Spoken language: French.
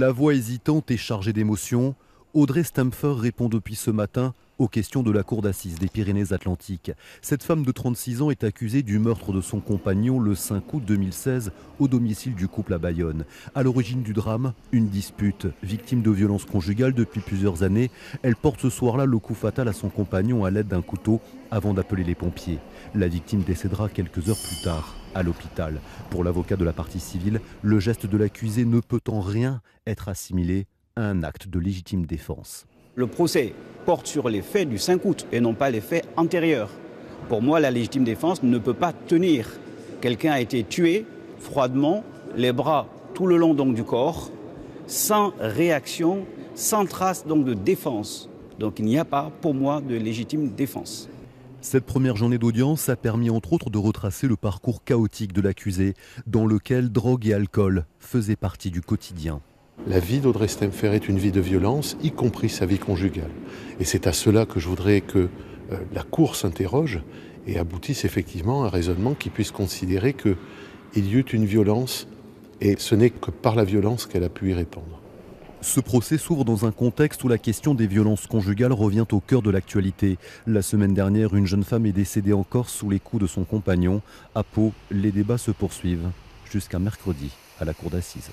La voix hésitante et chargée d'émotions, Audrey Stamfer répond depuis ce matin aux questions de la cour d'assises des Pyrénées-Atlantiques. Cette femme de 36 ans est accusée du meurtre de son compagnon le 5 août 2016 au domicile du couple à Bayonne. À l'origine du drame, une dispute. Victime de violences conjugales depuis plusieurs années, elle porte ce soir-là le coup fatal à son compagnon à l'aide d'un couteau avant d'appeler les pompiers. La victime décédera quelques heures plus tard à l'hôpital. Pour l'avocat de la partie civile, le geste de l'accusé ne peut en rien être assimilé à un acte de légitime défense. Le procès porte sur les faits du 5 août et non pas les faits antérieurs. Pour moi, la légitime défense ne peut pas tenir. Quelqu'un a été tué froidement, les bras tout le long donc, du corps, sans réaction, sans trace donc, de défense. Donc il n'y a pas, pour moi, de légitime défense. Cette première journée d'audience a permis entre autres de retracer le parcours chaotique de l'accusé, dans lequel drogue et alcool faisaient partie du quotidien. La vie d'Audrey Stamfer est une vie de violence, y compris sa vie conjugale. Et c'est à cela que je voudrais que la Cour s'interroge et aboutisse effectivement à un raisonnement qui puisse considérer qu'il y eut une violence et ce n'est que par la violence qu'elle a pu y répondre. Ce procès s'ouvre dans un contexte où la question des violences conjugales revient au cœur de l'actualité. La semaine dernière, une jeune femme est décédée en Corse sous les coups de son compagnon. À Pau, les débats se poursuivent jusqu'à mercredi à la cour d'assises.